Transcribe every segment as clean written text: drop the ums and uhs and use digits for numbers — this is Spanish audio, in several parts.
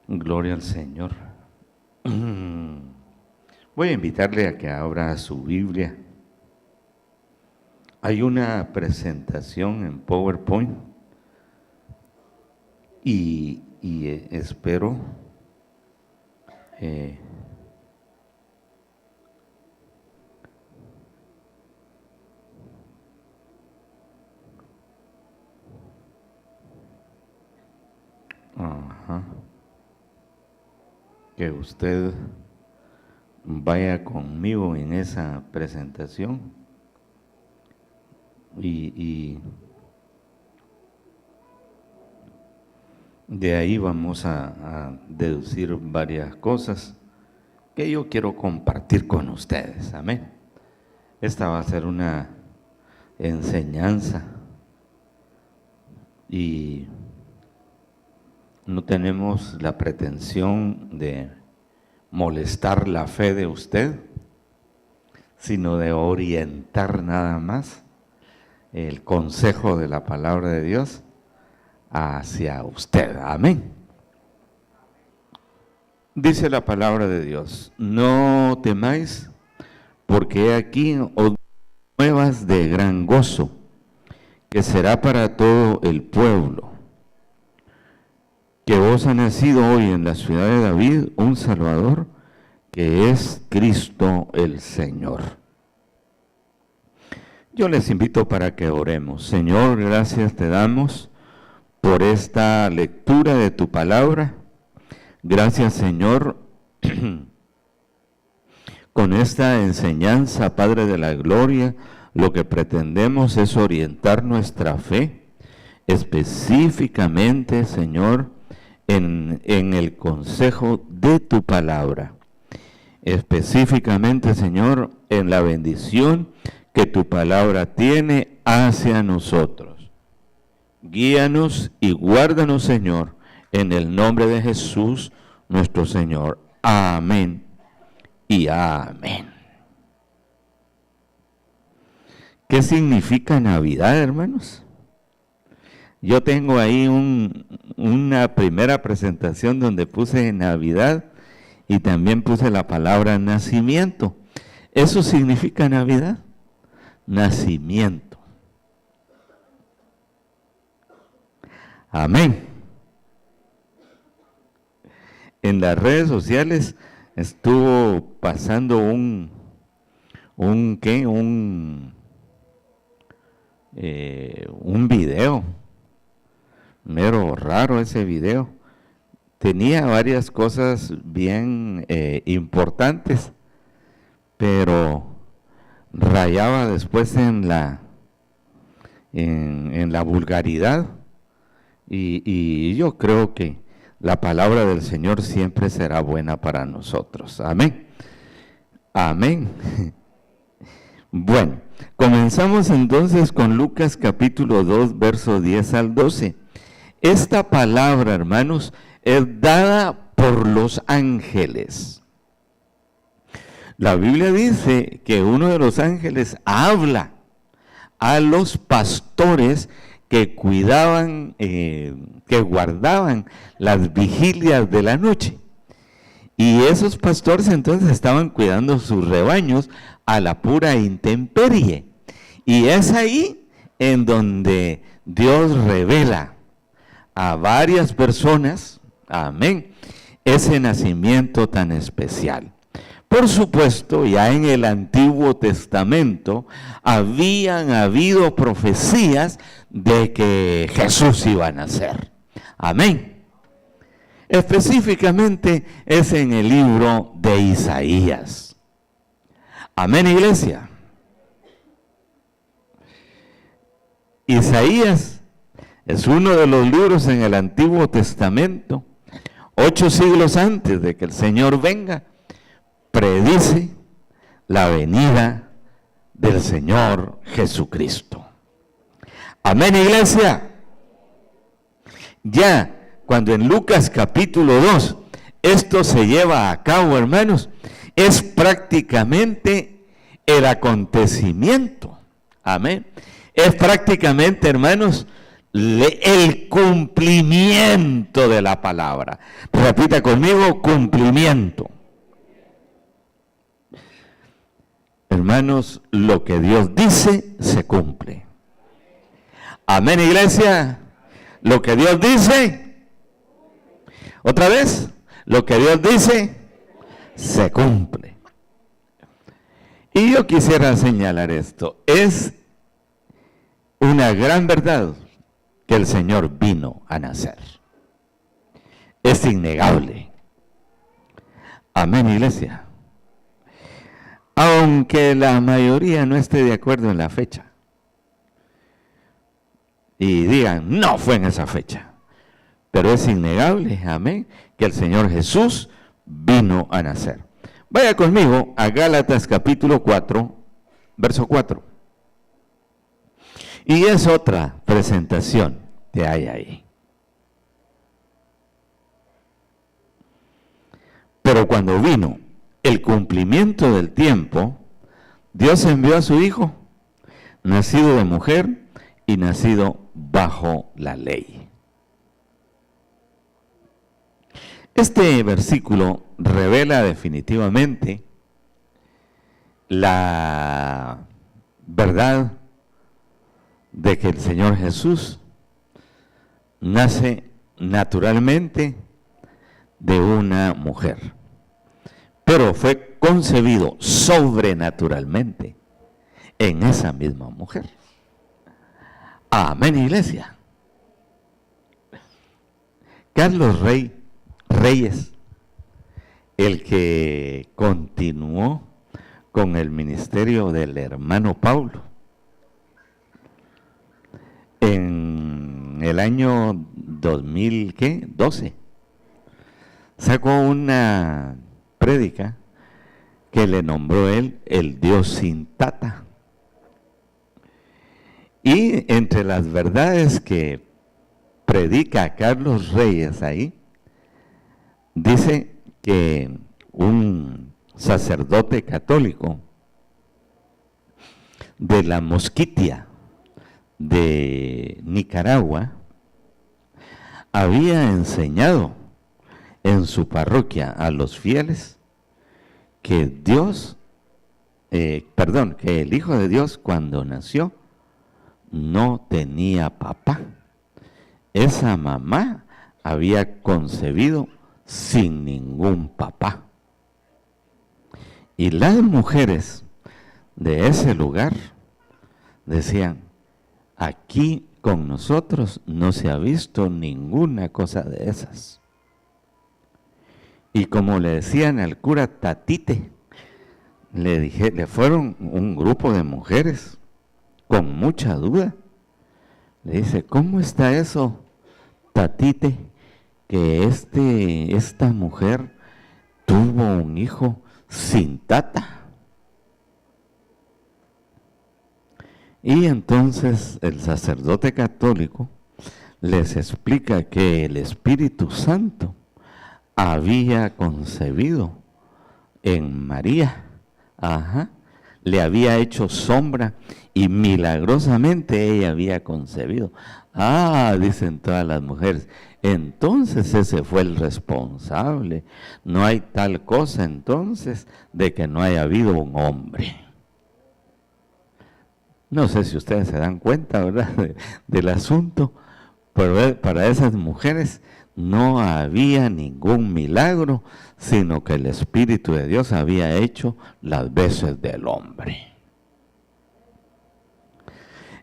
Gloria al Señor. Voy a invitarle a que abra su Biblia. Hay una presentación en PowerPoint y espero que usted vaya conmigo en esa presentación y de ahí vamos a deducir varias cosas que yo quiero compartir con ustedes. Amén. Esta va a ser una enseñanza y no tenemos la pretensión de molestar la fe de usted, sino de orientar nada más el consejo de la palabra de Dios hacia usted. Amén. Dice la palabra de Dios: no temáis, porque he aquí os nuevas de gran gozo, que será para todo el pueblo, que os ha nacido hoy en la ciudad de David un Salvador, que es Cristo el Señor. Yo les invito para que oremos. Señor, gracias te damos por esta lectura de tu palabra. Gracias, Señor, con esta enseñanza, Padre de la Gloria, lo que pretendemos es orientar nuestra fe, específicamente, Señor, en el consejo de tu palabra, específicamente, Señor, en la bendición que tu palabra tiene hacia nosotros. Guíanos y guárdanos, Señor, en el nombre de Jesús, nuestro Señor. Amén y amén. ¿Qué significa Navidad, hermanos? Yo tengo ahí una primera presentación donde puse Navidad y también puse la palabra nacimiento. ¿Eso significa Navidad? Nacimiento. Amén. En las redes sociales estuvo pasando un video. Mero raro ese video. Tenía varias cosas bien importantes, pero rayaba después en la vulgaridad. Y yo creo que la palabra del Señor siempre será buena para nosotros. Amén. Amén. Bueno, comenzamos entonces con Lucas capítulo 2, verso 10 al 12. Esta palabra, hermanos, es dada por los ángeles. La Biblia dice que uno de los ángeles habla a los pastores que cuidaban, que guardaban las vigilias de la noche. Y esos pastores entonces estaban cuidando sus rebaños a la pura intemperie. Y es ahí en donde Dios revela a varias personas, amén, ese nacimiento tan especial. Por supuesto, ya en el Antiguo Testamento habían habido profecías de que Jesús iba a nacer. Amén. Específicamente es en el libro de Isaías. Amén, iglesia. Isaías es uno de los libros en el Antiguo Testamento, 8 siglos antes de que el Señor venga, predice la venida del Señor Jesucristo. Amén, iglesia. Ya cuando en Lucas capítulo 2 esto se lleva a cabo, hermanos, es prácticamente el acontecimiento. Amén. Es prácticamente, hermanos, el cumplimiento de la palabra. Repita conmigo, cumplimiento. Hermanos, lo que Dios dice se cumple. Amén, iglesia. Lo que Dios dice, otra vez, lo que Dios dice se cumple. Y yo quisiera señalar esto. Es una gran verdad que el Señor vino a nacer. Es innegable. Amén, iglesia. Aunque la mayoría no esté de acuerdo en la fecha y digan, no fue en esa fecha, pero es innegable, amén, que el Señor Jesús vino a nacer. Vaya conmigo a Gálatas capítulo 4, verso 4. Y es otra presentación que hay ahí. Pero cuando vino el cumplimiento del tiempo, Dios envió a su Hijo, nacido de mujer y nacido bajo la ley. Este versículo revela definitivamente la verdad de que el Señor Jesús nace naturalmente de una mujer, pero fue concebido sobrenaturalmente en esa misma mujer. Amén, iglesia. Carlos Reyes, el que continuó con el ministerio del hermano Pablo, en el año 2012, sacó una prédica que le nombró él el Dios sin tata. Y entre las verdades que predica Carlos Reyes ahí, dice que un sacerdote católico de la Mosquitia de Nicaragua había enseñado en su parroquia a los fieles que que el Hijo de Dios cuando nació no tenía papá. Esa mamá había concebido sin ningún papá. Y las mujeres de ese lugar decían, aquí con nosotros no se ha visto ninguna cosa de esas. Y como le decían al cura Tatite, le fueron un grupo de mujeres con mucha duda. Le dice, ¿cómo está eso, Tatite, que esta mujer tuvo un hijo sin tata? Y entonces el sacerdote católico les explica que el Espíritu Santo había concebido en María, le había hecho sombra y milagrosamente ella había concebido. Dicen todas las mujeres, entonces ese fue el responsable. No hay tal cosa entonces de que no haya habido un hombre. No sé si ustedes se dan cuenta, ¿verdad?, del asunto, pero para esas mujeres no había ningún milagro, sino que el Espíritu de Dios había hecho las veces del hombre.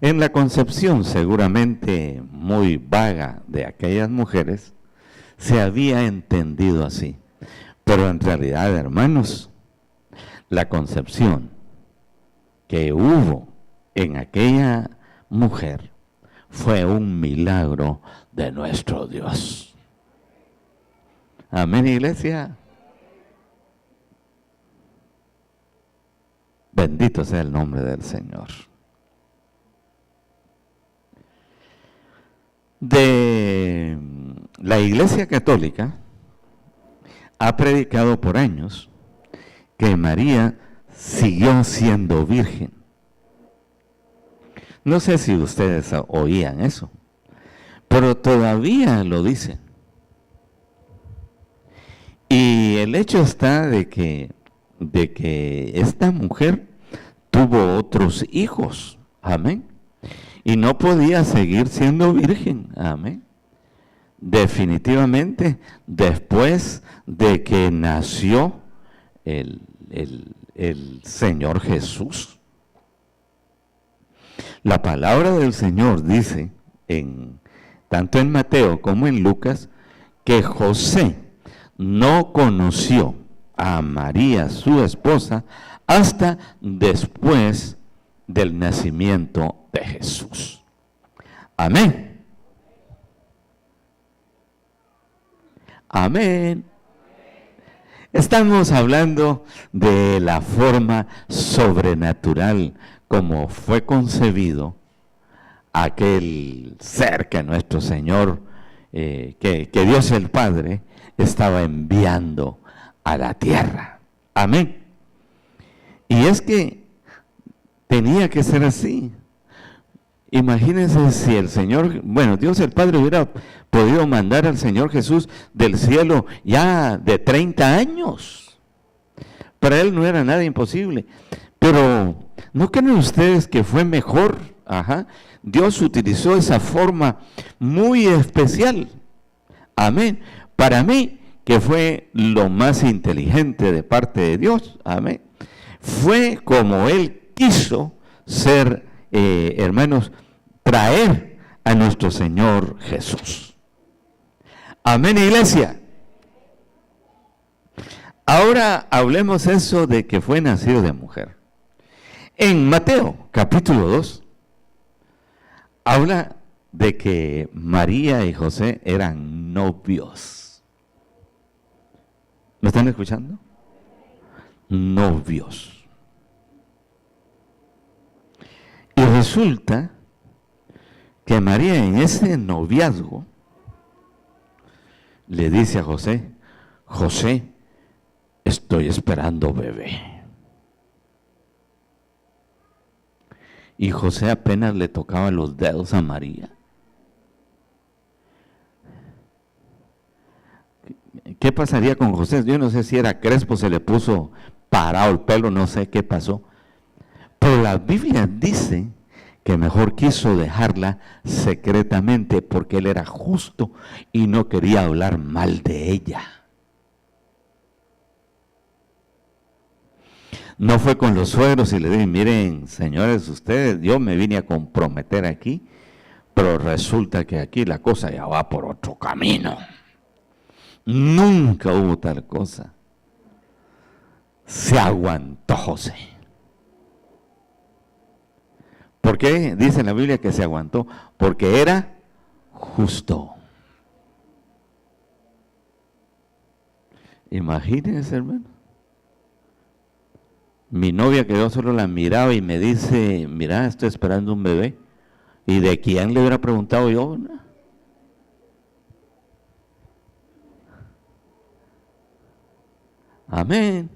En la concepción seguramente muy vaga de aquellas mujeres, se había entendido así. Pero en realidad, hermanos, la concepción que hubo en aquella mujer fue un milagro de nuestro Dios. Amén, iglesia. Bendito sea el nombre del Señor. De la Iglesia Católica ha predicado por años que María siguió siendo virgen. No sé si ustedes oían eso, pero todavía lo dice. Y el hecho está de que esta mujer tuvo otros hijos, amén, y no podía seguir siendo virgen, amén. Definitivamente, después de que nació el Señor Jesús. La palabra del Señor dice, tanto en Mateo como en Lucas, que José no conoció a María, su esposa, hasta después del nacimiento de Jesús. Amén. Amén. Estamos hablando de la forma sobrenatural como fue concebido aquel ser que nuestro Señor, que Dios el Padre estaba enviando a la tierra. Amén. Y es que tenía que ser así. Imagínense si el Señor, Dios el Padre hubiera podido mandar al Señor Jesús del cielo ya de 30 años. Para Él no era nada imposible. Pero, ¿no creen ustedes que fue mejor? Dios utilizó esa forma muy especial. Amén. Para mí, que fue lo más inteligente de parte de Dios. Amén. Fue como Él quiso ser, hermanos, traer a nuestro Señor Jesús. Amén, iglesia. Ahora hablemos eso de que fue nacido de mujer. En Mateo, capítulo 2, habla de que María y José eran novios. ¿Me están escuchando? Novios. Y resulta que María en ese noviazgo le dice a José, José, estoy esperando bebé. Y José apenas le tocaba los dedos a María. ¿Qué pasaría con José? Yo no sé si era crespo, se le puso parado el pelo, no sé qué pasó. Pero la Biblia dice que mejor quiso dejarla secretamente porque él era justo y no quería hablar mal de ella. No fue con los suegros y le dije, miren, señores, ustedes, yo me vine a comprometer aquí, pero resulta que aquí la cosa ya va por otro camino. Nunca hubo tal cosa. Se aguantó José. ¿Por qué dice en la Biblia que se aguantó? Porque era justo. Imagínense, hermano. Mi novia, que yo solo la miraba y me dice, mira, estoy esperando un bebé. ¿Y de quién le hubiera preguntado yo? ¿No? Amén.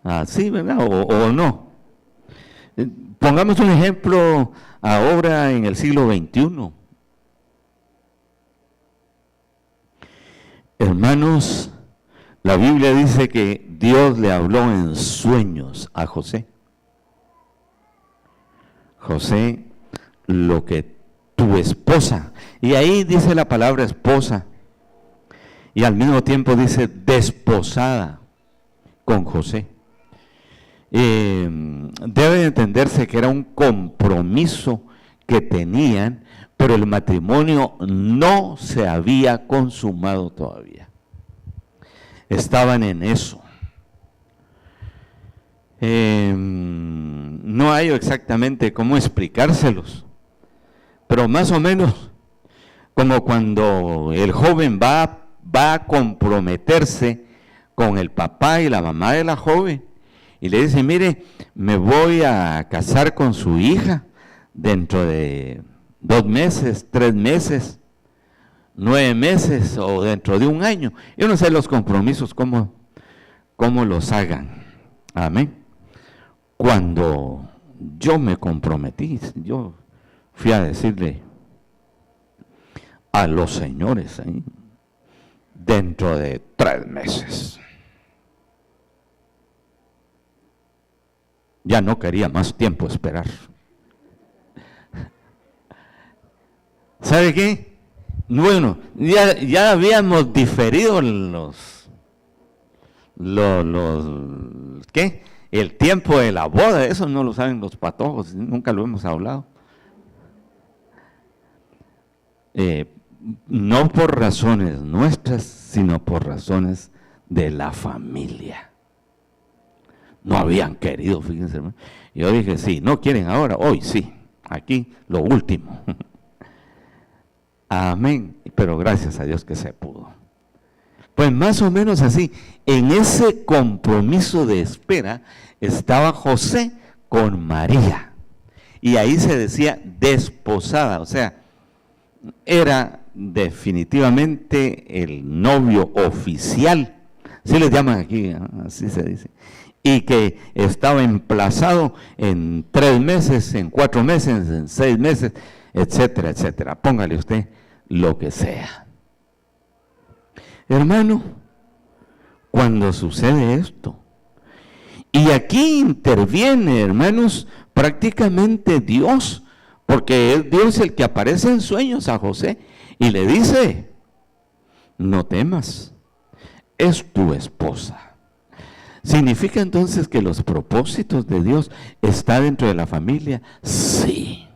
Así, ¿verdad? O no. Pongamos un ejemplo ahora en el siglo XXI. Hermanos, la Biblia dice que Dios le habló en sueños a José. José, lo que tu esposa, y ahí dice la palabra esposa, y al mismo tiempo dice desposada con José. Debe entenderse que era un compromiso que tenían, pero el matrimonio no se había consumado todavía. Estaban en eso. No hay exactamente cómo explicárselos, pero más o menos como cuando el joven va a comprometerse con el papá y la mamá de la joven y le dice, mire, me voy a casar con su hija dentro de 2 meses, 3 meses, 9 meses o dentro de 1 año. Yo no sé los compromisos cómo los hagan. Amén. Cuando yo me comprometí, yo fui a decirle a los señores dentro de 3 meses. Ya no quería más tiempo esperar. ¿Sabe qué? Bueno, ya habíamos diferido ¿qué? El tiempo de la boda, eso no lo saben los patojos, nunca lo hemos hablado. No por razones nuestras, sino por razones de la familia. No habían querido, fíjense, hermano. Yo dije, sí, no quieren ahora, hoy sí, aquí lo último. Amén, pero gracias a Dios que se pudo. Pues más o menos así, en ese compromiso de espera estaba José con María. Y ahí se decía desposada, o sea, era definitivamente el novio oficial, así les llaman aquí, así se dice, y que estaba emplazado en 3 meses, en 4 meses, en 6 meses, etcétera, etcétera. Póngale usted lo que sea. Hermano, cuando sucede esto, y aquí interviene, hermanos, prácticamente Dios, porque es Dios el que aparece en sueños a José y le dice, no temas, es tu esposa. ¿Significa entonces que los propósitos de Dios están dentro de la familia? Sí.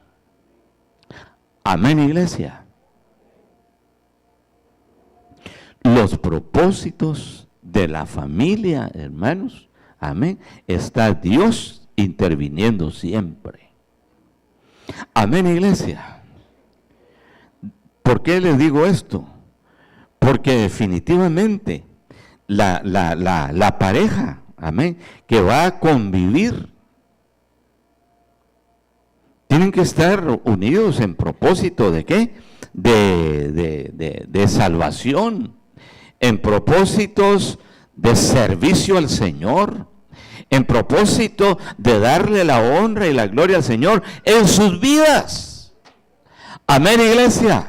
Amén, iglesia. Los propósitos de la familia, hermanos, amén, está Dios interviniendo siempre. Amén, iglesia. ¿Por qué les digo esto? Porque definitivamente la pareja, amén, que va a convivir, tienen que estar unidos en propósito de ¿qué? De salvación, en propósitos de servicio al Señor, en propósito de darle la honra y la gloria al Señor en sus vidas. Amén, iglesia.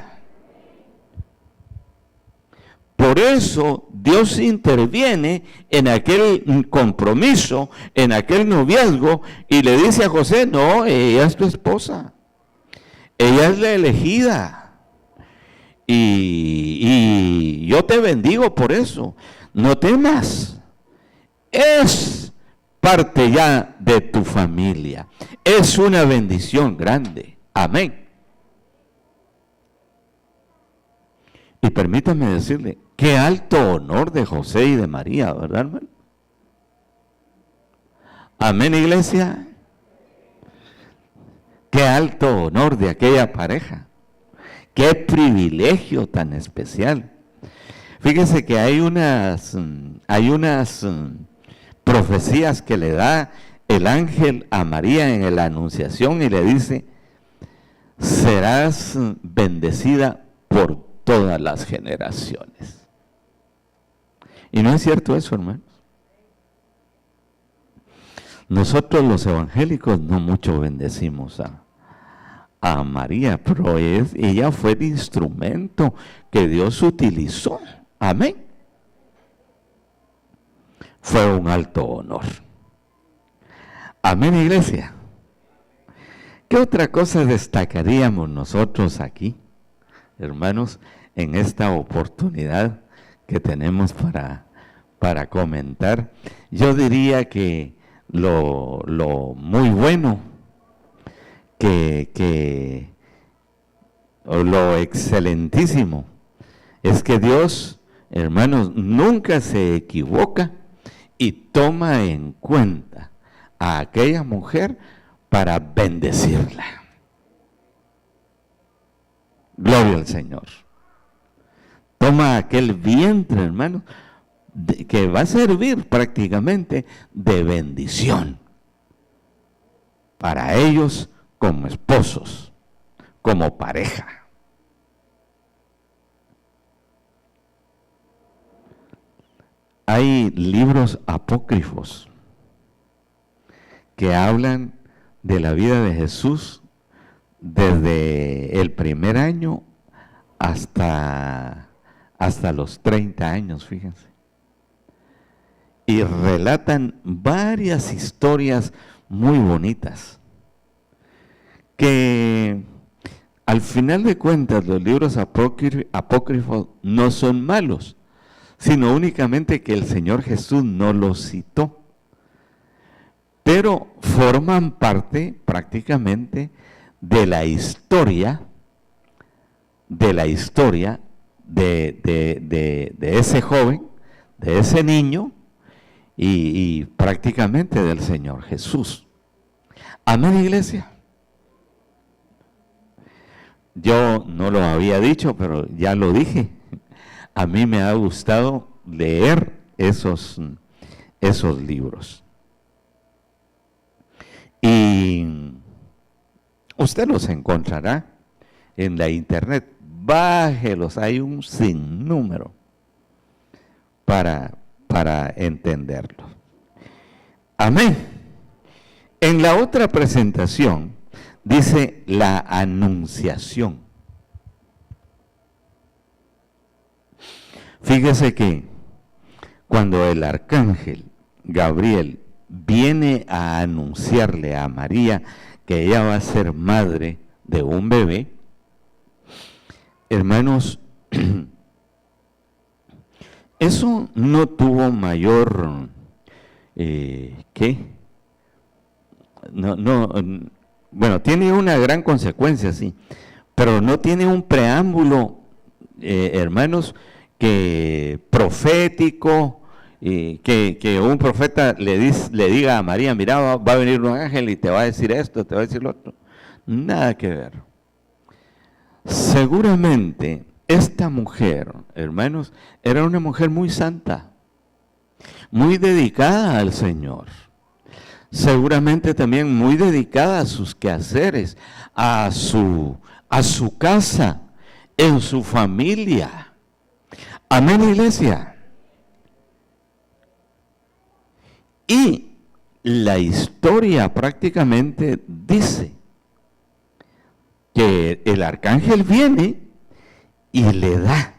Por eso Dios interviene en aquel compromiso, en aquel noviazgo, y le dice a José, no, ella es tu esposa, ella es la elegida, y yo te bendigo por eso, no temas, es parte ya de tu familia, es una bendición grande, amén. Y permítame decirle, qué alto honor de José y de María, ¿verdad, hermano? Amén, iglesia. Qué alto honor de aquella pareja. Qué privilegio tan especial. Fíjense que hay unas profecías que le da el ángel a María en la anunciación y le dice, serás bendecida por todas las generaciones. Y no es cierto eso, hermanos. Nosotros los evangélicos no mucho bendecimos a María, pero ella fue el instrumento que Dios utilizó. Amén. Fue un alto honor. Amén, iglesia. ¿Qué otra cosa destacaríamos nosotros aquí, hermanos, en esta oportunidad que tenemos para comentar? Yo diría que lo muy bueno, o lo excelentísimo, es que Dios, hermanos, nunca se equivoca y toma en cuenta a aquella mujer para bendecirla. Gloria al Señor. Toma aquel vientre, hermano, que va a servir prácticamente de bendición para ellos como esposos, como pareja. Hay libros apócrifos que hablan de la vida de Jesús desde el primer año hasta los 30 años, fíjense. Y relatan varias historias muy bonitas, que al final de cuentas los libros apócrifos no son malos, sino únicamente que el Señor Jesús no los citó, pero forman parte prácticamente de la historia de ese joven, de ese niño y prácticamente del Señor Jesús. Amén, iglesia. Yo no lo había dicho, pero ya lo dije. A mí me ha gustado leer esos libros. Y usted los encontrará en la internet. Bájelos, hay un sinnúmero para entenderlos. Amén. En la otra presentación dice la anunciación. Fíjese que cuando el arcángel Gabriel viene a anunciarle a María que ella va a ser madre de un bebé, hermanos, eso no tuvo mayor, bueno, tiene una gran consecuencia, sí, pero no tiene un preámbulo, hermanos, que profético, que un profeta le diga a María, mira, va a venir un ángel y te va a decir esto, te va a decir lo otro. Nada que ver. Seguramente esta mujer, hermanos, era una mujer muy santa, muy dedicada al Señor. Seguramente también muy dedicada a sus quehaceres, a su casa, en su familia. Amén, iglesia. Y la historia prácticamente dice que el arcángel viene y le da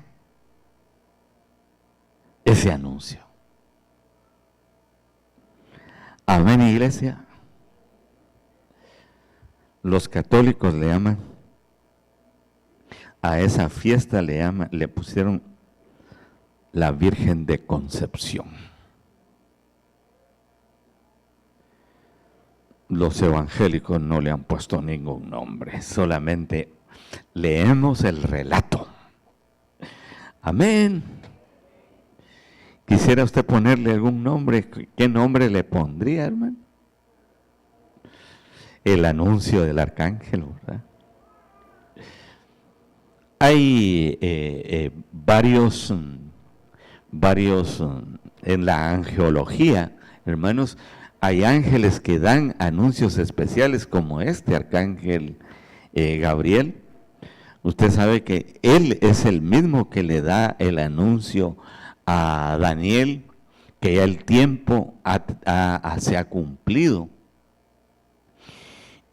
ese anuncio. Amén, iglesia. Los católicos le llaman, a esa fiesta le pusieron la Virgen de Concepción. Los evangélicos no le han puesto ningún nombre, solamente leemos el relato. Amén. ¿Quisiera usted ponerle algún nombre? ¿Qué nombre le pondría, hermano? El anuncio del arcángel, ¿verdad? Hay varios en la angelología, hermanos, hay ángeles que dan anuncios especiales como este arcángel Gabriel. Usted sabe que él es el mismo que le da el anuncio a Daniel, que ya el tiempo se ha cumplido.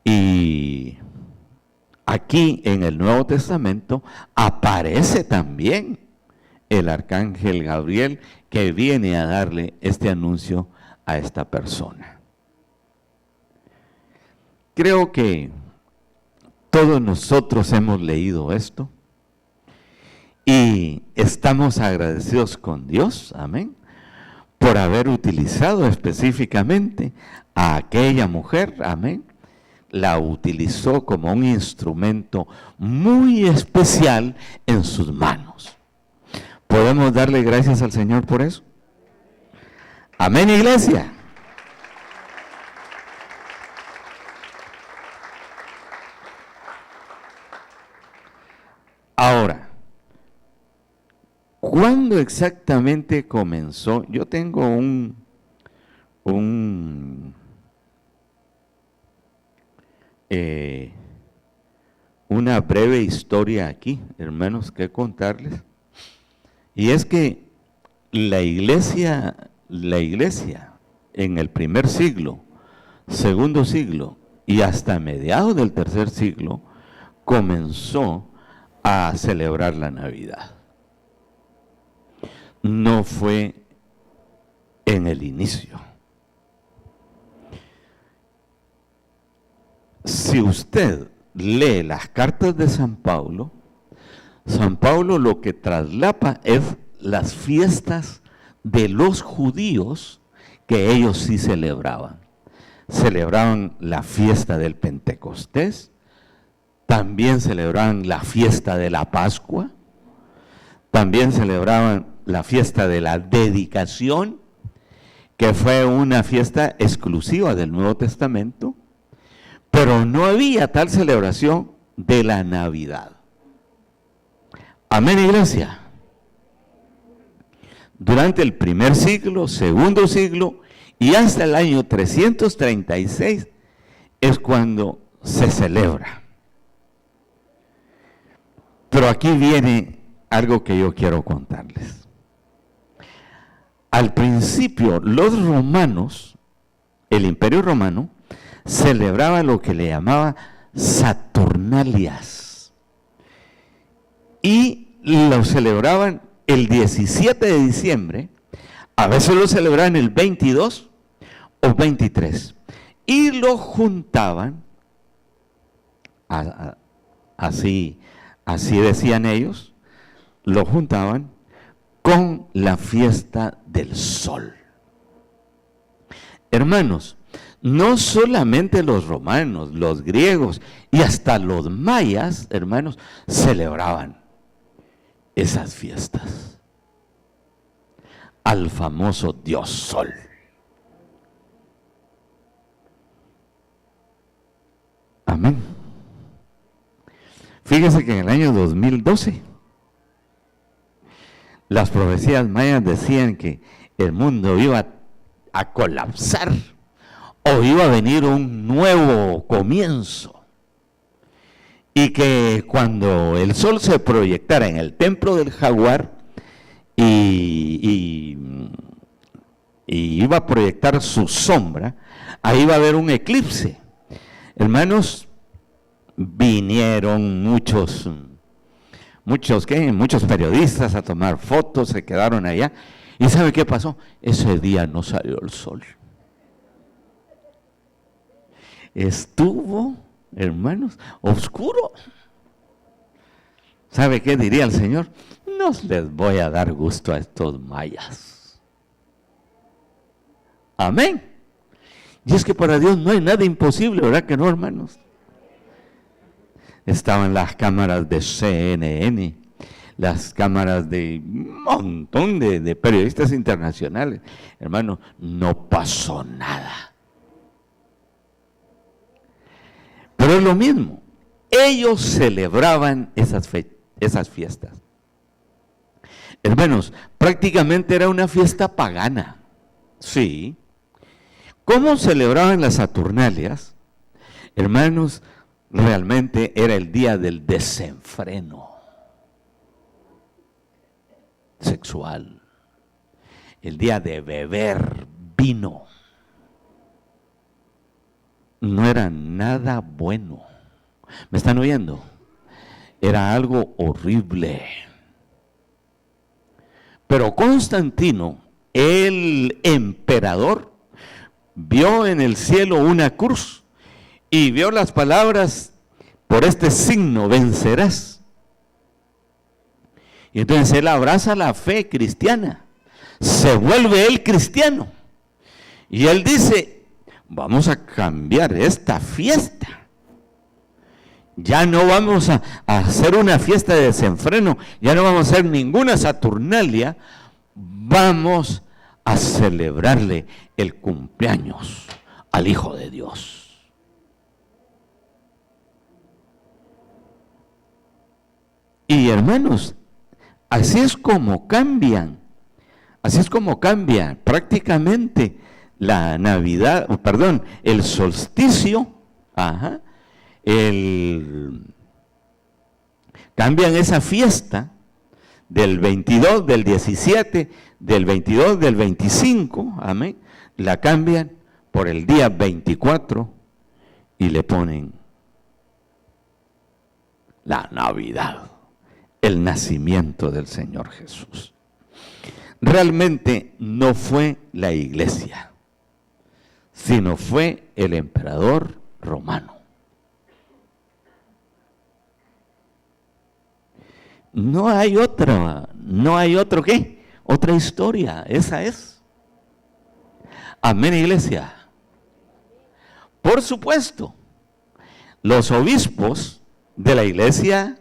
Y aquí en el Nuevo Testamento aparece también el arcángel Gabriel que viene a darle este anuncio a esta persona. Creo que todos nosotros hemos leído esto y estamos agradecidos con Dios, amén, por haber utilizado específicamente a aquella mujer, amén. La utilizó como un instrumento muy especial en sus manos. ¿Podemos darle gracias al Señor por eso? Amén, iglesia. Ahora, ¿cuándo exactamente comenzó? Yo tengo una breve historia aquí, hermanos, que contarles. Y es que la iglesia en el primer siglo, segundo siglo y hasta mediados del tercer siglo comenzó a celebrar la Navidad. No fue en el inicio. Si usted lee las cartas de San Pablo lo que traslapa es las fiestas de los judíos que ellos sí celebraban. Celebraban la fiesta del Pentecostés, también celebraban la fiesta de la Pascua, también celebraban la fiesta de la dedicación, que fue una fiesta exclusiva del Nuevo Testamento, pero no había tal celebración de la Navidad. Amén, iglesia. Durante el primer siglo, segundo siglo y hasta el año 336 es cuando se celebra. Pero aquí viene algo que yo quiero contarles. Al principio, los romanos, el Imperio Romano, celebraba lo que le llamaba Saturnalias. Y lo celebraban el 17 de diciembre, a veces lo celebraban el 22 o 23. Y lo juntaban, así decían ellos, lo juntaban con la fiesta del sol. Hermanos, no solamente los romanos, los griegos y hasta los mayas, hermanos, celebraban esas fiestas al famoso dios Sol. Amén. Fíjese que en el año 2012 las profecías mayas decían que el mundo iba a colapsar o iba a venir un nuevo comienzo, y que cuando el sol se proyectara en el templo del jaguar y iba a proyectar su sombra, ahí iba a haber un eclipse. Hermanos, vinieron muchos periodistas a tomar fotos, se quedaron allá. ¿Y sabe qué pasó? Ese día no salió el sol. Estuvo, hermanos, oscuro. ¿Sabe qué diría el Señor? No les voy a dar gusto a estos mayas. Amén. Y es que para Dios no hay nada imposible, ¿verdad que no, hermanos? Estaban las cámaras de CNN, las cámaras de un montón de periodistas internacionales. Hermano, no pasó nada. Pero es lo mismo. Ellos celebraban esas fiestas. Hermanos, prácticamente era una fiesta pagana. Sí. ¿Cómo celebraban las Saturnalias? Hermanos, realmente era el día del desenfreno sexual, el día de beber vino. No era nada bueno. ¿Me están oyendo? Era algo horrible. Pero Constantino, el emperador, vio en el cielo una cruz y vio las palabras: por este signo vencerás. Y entonces él abraza la fe cristiana, se vuelve él cristiano, y él dice: vamos a cambiar esta fiesta. Ya no vamos a hacer una fiesta de desenfreno, ya no vamos a hacer ninguna Saturnalia, vamos a celebrarle el cumpleaños al Hijo de Dios. Y hermanos, así es como cambia prácticamente la Navidad, el solsticio, cambian esa fiesta del 22, del 17, del 22, del 25, amén, la cambian por el día 24 y le ponen la Navidad. el nacimiento del Señor Jesús. Realmente no fue la iglesia, sino fue el emperador romano. No hay otra ¿qué? Otra historia, esa es. Amén, iglesia. Por supuesto, los obispos de la iglesia,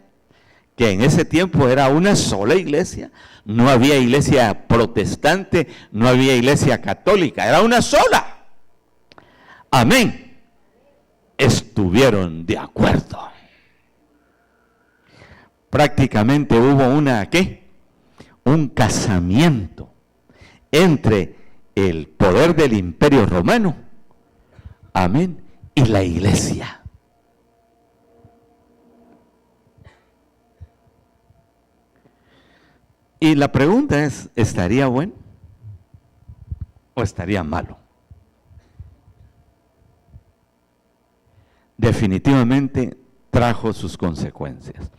que en ese tiempo era una sola iglesia, no había iglesia protestante, no había iglesia católica, era una sola. Amén. Estuvieron de acuerdo. Prácticamente hubo un casamiento entre el poder del Imperio Romano, amén, y la iglesia. Y la pregunta es, ¿estaría bueno o estaría malo? Definitivamente trajo sus consecuencias.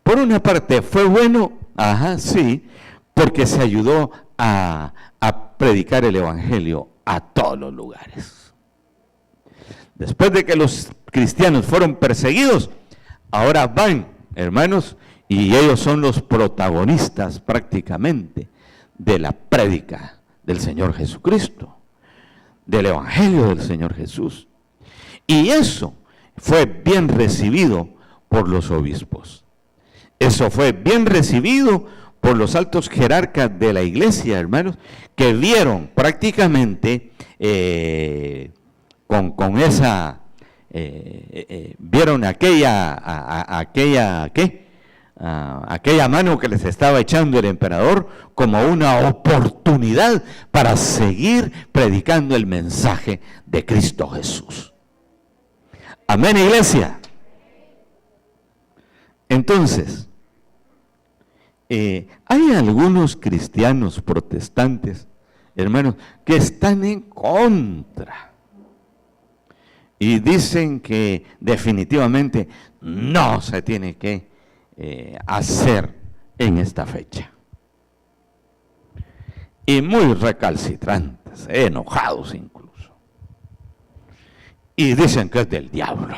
Por una parte, fue bueno, sí, porque se ayudó a predicar el evangelio a todos los lugares. Después de que los cristianos fueron perseguidos, ahora van, hermanos, y ellos son los protagonistas prácticamente de la prédica del Señor Jesucristo, del evangelio del Señor Jesús. Y eso fue bien recibido por los obispos. Eso fue bien recibido por los altos jerarcas de la iglesia, hermanos, que vieron prácticamente vieron aquella mano que les estaba echando el emperador como una oportunidad para seguir predicando el mensaje de Cristo Jesús. Amén, iglesia. Entonces, hay algunos cristianos protestantes, hermanos, que están en contra y dicen que definitivamente no se tiene que hacer en esta fecha. Y muy recalcitrantes, enojados incluso. Y dicen que es del diablo.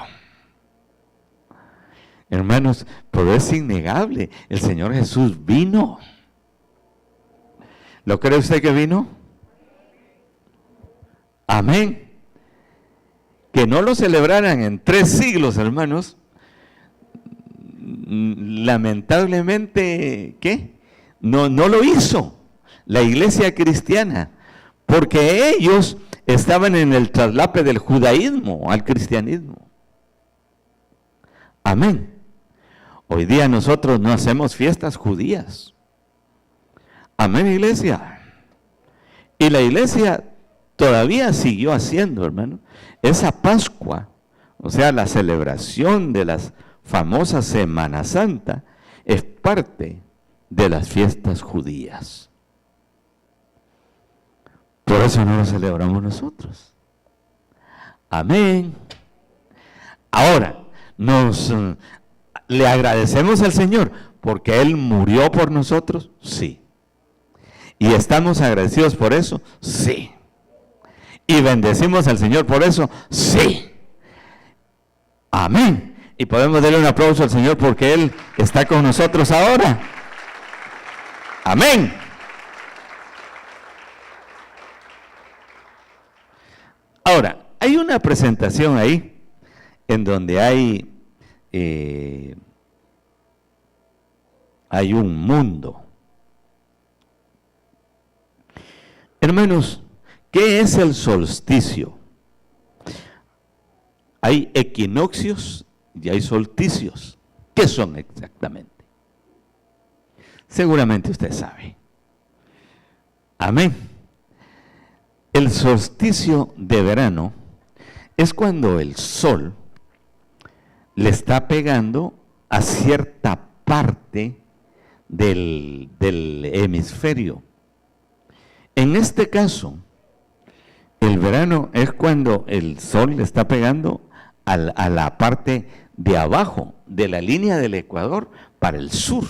Hermanos, pero es innegable, el Señor Jesús vino. ¿Lo cree usted que vino? Amén. Que no lo celebraran en 3 siglos, hermanos, lamentablemente, No lo hizo la iglesia cristiana, porque ellos estaban en el traslape del judaísmo al cristianismo. Amén. Hoy día nosotros no hacemos fiestas judías. Amén, iglesia. Y la iglesia todavía siguió haciendo, hermano, esa Pascua, o sea, la celebración de las famosas Semana Santa, es parte de las fiestas judías. Por eso no lo celebramos nosotros. Amén. Ahora, le agradecemos al Señor porque Él murió por nosotros, sí. ¿Y estamos agradecidos por eso? Sí. ¿Y bendecimos al Señor por eso? Sí. Amén. Y podemos darle un aplauso al Señor porque Él está con nosotros ahora. Amén. Ahora, hay una presentación ahí en donde hay un mundo. Hermanos, ¿qué es el solsticio? Hay equinoccios y hay solsticios. ¿Qué son exactamente? Seguramente usted sabe. Amén. El solsticio de verano es cuando el sol le está pegando a cierta parte del hemisferio. En este caso, el verano es cuando el sol le está pegando a la parte de abajo de la línea del Ecuador para el sur.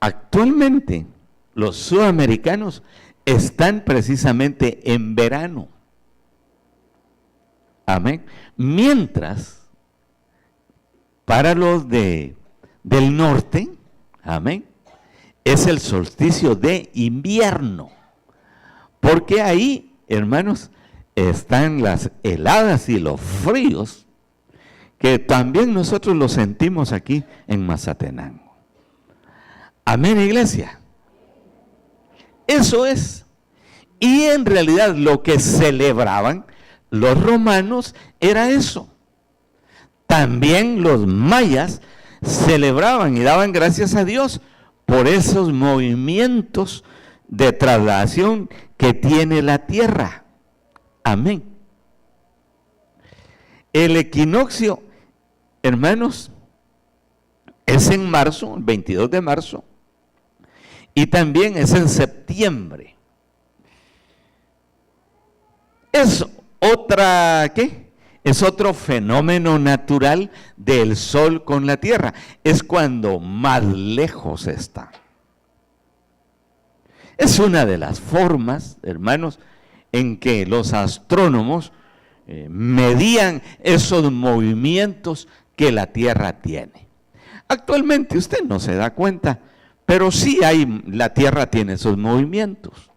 Actualmente, los sudamericanos están precisamente en verano. Amén. Mientras, para los del norte, amén, es el solsticio de invierno. Porque ahí, hermanos, están las heladas y los fríos que también nosotros los sentimos aquí en Mazatenango. Amén, iglesia. Eso es. Y en realidad lo que celebraban los romanos era eso. También los mayas celebraban y daban gracias a Dios por esos movimientos de traslación que tiene la tierra. Amén. El equinoccio, hermanos, es en marzo, el 22 de marzo, y también es en septiembre. Es otra, ¿qué? Es otro fenómeno natural del Sol con la Tierra. Es cuando más lejos está. Es una de las formas, hermanos, en que los astrónomos medían esos movimientos que la Tierra tiene. Actualmente usted no se da cuenta, pero sí la Tierra tiene esos movimientos.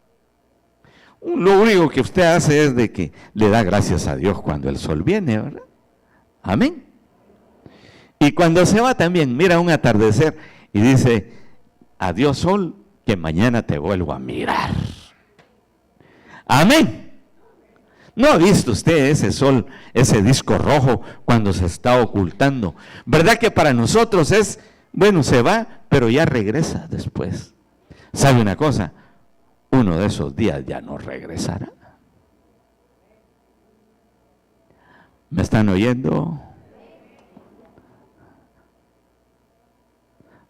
Lo único que usted hace es de que le da gracias a Dios cuando el sol viene, ¿verdad? Amén. Y cuando se va también, mira un atardecer y dice, adiós sol, que mañana te vuelvo a mirar. Amén. ¿No ha visto usted ese sol, ese disco rojo cuando se está ocultando? ¿Verdad que para nosotros es, bueno, se va, pero ya regresa después? ¿Sabe una cosa? Uno de esos días ya no regresará. ¿Me están oyendo?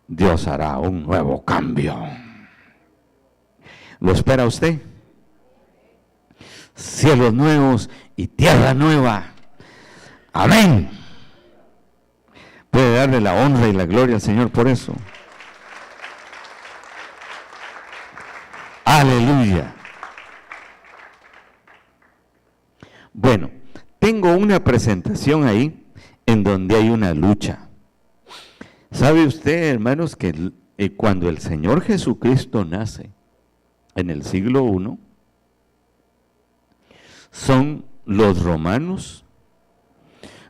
Dios hará un nuevo cambio. ¿Lo espera usted? Cielos nuevos y tierra nueva. Amén. Puede darle la honra y la gloria al Señor por eso. Aleluya. Bueno, tengo una presentación ahí en donde hay una lucha. ¿Sabe usted, hermanos, que cuando el Señor Jesucristo nace en el siglo I, son los romanos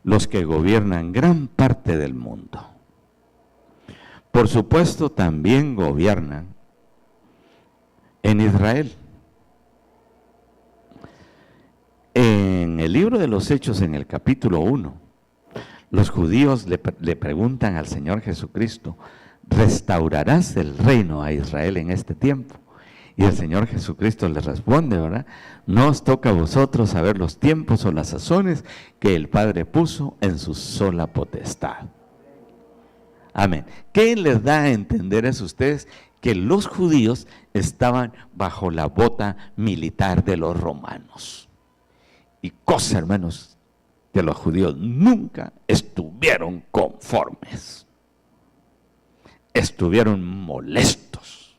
los que gobiernan gran parte del mundo? Por supuesto, también gobiernan en Israel. En el libro de los Hechos, en el capítulo 1, los judíos le preguntan al Señor Jesucristo, ¿restaurarás el reino a Israel en este tiempo? Y el Señor Jesucristo les responde, ¿verdad? No os toca a vosotros saber los tiempos o las sazones que el Padre puso en su sola potestad. Amén. ¿Qué les da a entender eso a ustedes? Que los judíos estaban bajo la bota militar de los romanos. Y cosa, hermanos, que los judíos nunca estuvieron conformes. Estuvieron molestos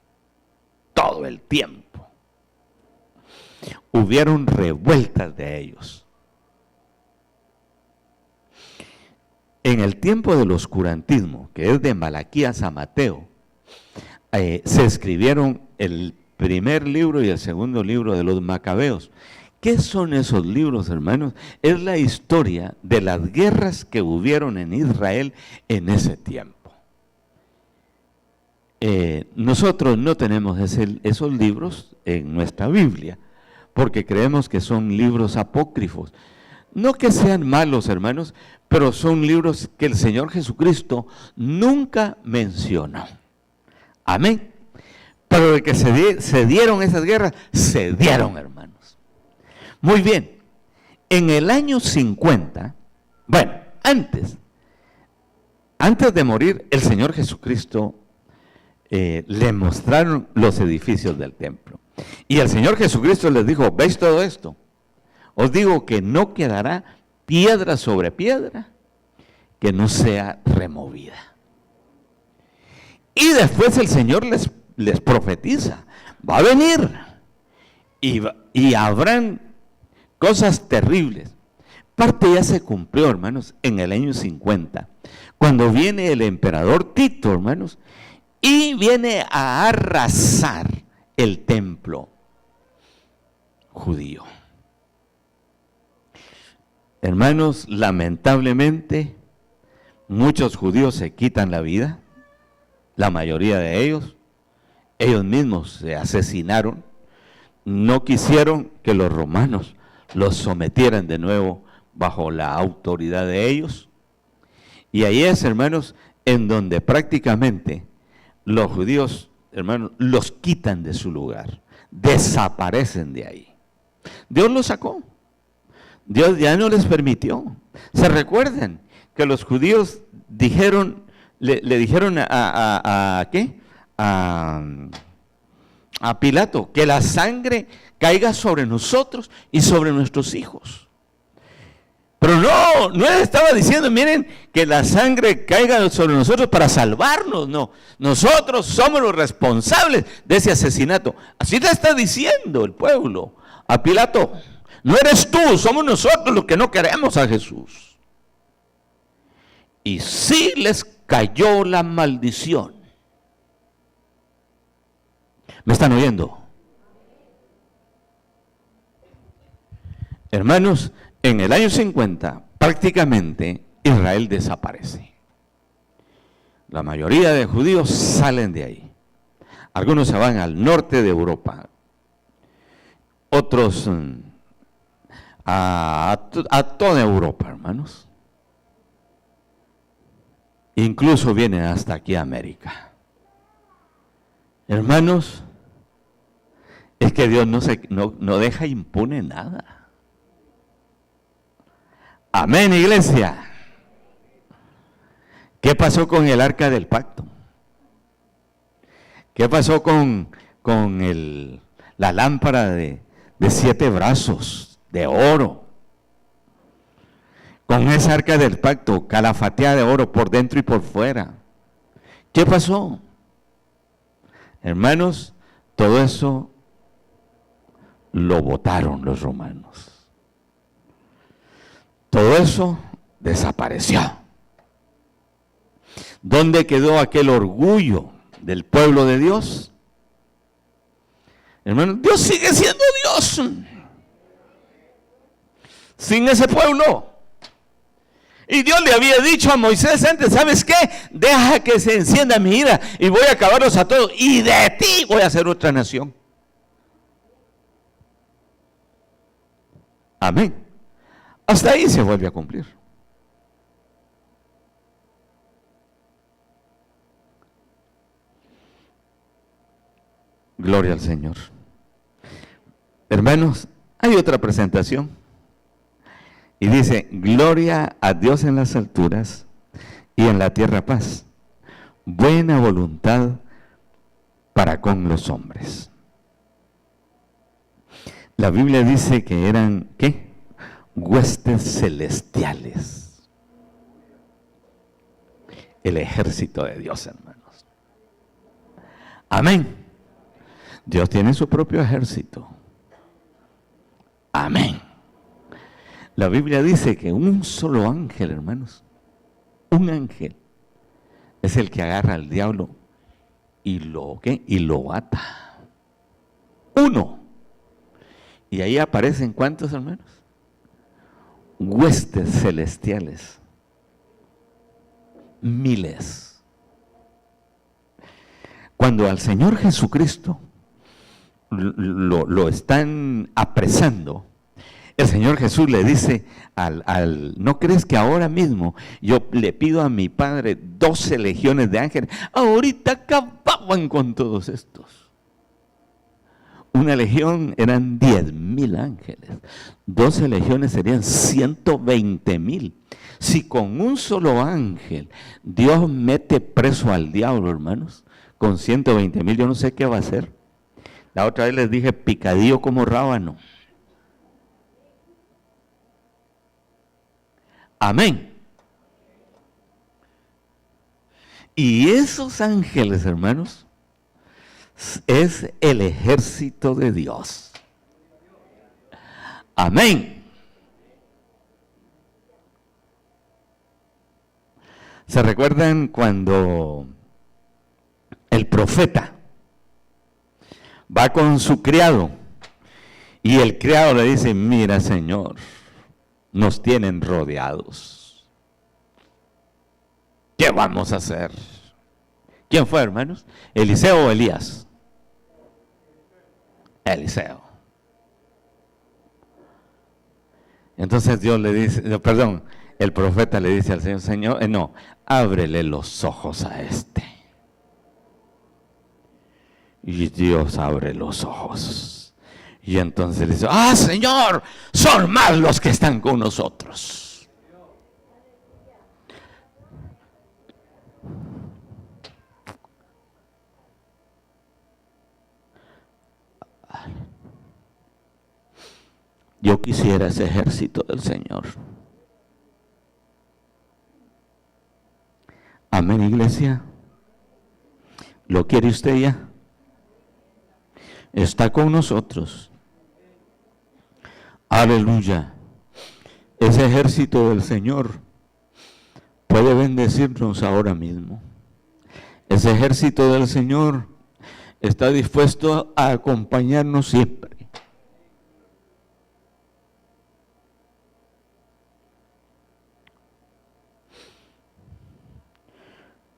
todo el tiempo. Hubieron revueltas de ellos. En el tiempo del oscurantismo, que es de Malaquías a Mateo, se escribieron el primer libro y el segundo libro de los Macabeos. ¿Qué son esos libros, hermanos? Es la historia de las guerras que hubieron en Israel en ese tiempo. Nosotros no tenemos esos libros en nuestra Biblia, porque creemos que son libros apócrifos. No que sean malos, hermanos, pero son libros que el Señor Jesucristo nunca mencionó. Amén. Pero de que se dieron esas guerras, se dieron, hermanos. Muy bien. En el año 50, bueno, antes de morir, el Señor Jesucristo le mostraron los edificios del templo. Y el Señor Jesucristo les dijo, ¿veis todo esto? Os digo que no quedará piedra sobre piedra que no sea removida. Y después el Señor les profetiza, va a venir y habrán cosas terribles. Parte ya se cumplió, hermanos, en el año 50, cuando viene el emperador Tito, hermanos, y viene a arrasar el templo judío. Hermanos, lamentablemente, muchos judíos se quitan la vida, la mayoría de ellos mismos se asesinaron, no quisieron que los romanos los sometieran de nuevo bajo la autoridad de ellos. Y ahí es, hermanos, en donde prácticamente los judíos, hermanos, los quitan de su lugar, desaparecen de ahí. Dios los sacó, Dios ya no les permitió. ¿Se recuerdan que los judíos dijeron, le dijeron ¿qué? A Pilato, que la sangre caiga sobre nosotros y sobre nuestros hijos? Pero no estaba diciendo, miren, que la sangre caiga sobre nosotros para salvarnos, no. Nosotros somos los responsables de ese asesinato. Así le está diciendo el pueblo a Pilato. No eres tú, somos nosotros los que no queremos a Jesús. Y sí les cayó la maldición. ¿Me están oyendo? Hermanos, en el año 50, prácticamente Israel desaparece. La mayoría de judíos salen de ahí. Algunos se van al norte de Europa. Otros a toda Europa, hermanos. Incluso vienen hasta aquí a América. Hermanos, es que Dios no deja impune nada. Amén, iglesia. ¿Qué pasó con el arca del pacto? ¿Qué pasó con la lámpara de 7 brazos de oro? Con esa arca del pacto, calafateada de oro por dentro y por fuera. ¿Qué pasó? Hermanos, todo eso lo botaron los romanos. Todo eso desapareció. ¿Dónde quedó aquel orgullo del pueblo de Dios? Hermanos, Dios sigue siendo Dios. Sin ese pueblo. Y Dios le había dicho a Moisés antes, ¿sabes qué? Deja que se encienda mi ira y voy a acabarlos a todos. Y de ti voy a hacer otra nación. Amén. Hasta ahí se vuelve a cumplir. Gloria al Señor. Hermanos, hay otra presentación. Y dice, gloria a Dios en las alturas y en la tierra paz. Buena voluntad para con los hombres. La Biblia dice que eran, ¿qué? Huestes celestiales. El ejército de Dios, hermanos. Amén. Dios tiene su propio ejército. Amén. La Biblia dice que un solo ángel, hermanos, un ángel, es el que agarra al diablo y lo ata. Uno. Y ahí aparecen ¿cuántos, hermanos? Huestes celestiales. Miles. Cuando al Señor Jesucristo lo están apresando, el Señor Jesús le dice ¿no crees que ahora mismo yo le pido a mi Padre 12 legiones de ángeles? Ahorita acababan con todos estos. Una legión eran 10,000 ángeles. 12 legiones serían 120,000. Si con un solo ángel Dios mete preso al diablo, hermanos, con 120,000 yo no sé qué va a hacer. La otra vez les dije picadillo como rábano. Amén. Y esos ángeles, hermanos, es el ejército de Dios. Amén. ¿Se recuerdan cuando el profeta va con su criado y el criado le dice: mira, Señor, nos tienen rodeados, ¿qué vamos a hacer? ¿Quién fue, hermanos? ¿Eliseo o Elías? Eliseo. Entonces Dios le dice, el profeta le dice al Señor: Señor, no, ábrele los ojos a este. Y Dios abre los ojos. Y entonces dice: ¡ah, Señor! Son más los que están con nosotros. Yo quisiera ese ejército del Señor. Amén, iglesia. ¿Lo quiere usted ya? Está con nosotros. Aleluya. Ese ejército del Señor puede bendecirnos ahora mismo. Ese ejército del Señor está dispuesto a acompañarnos siempre.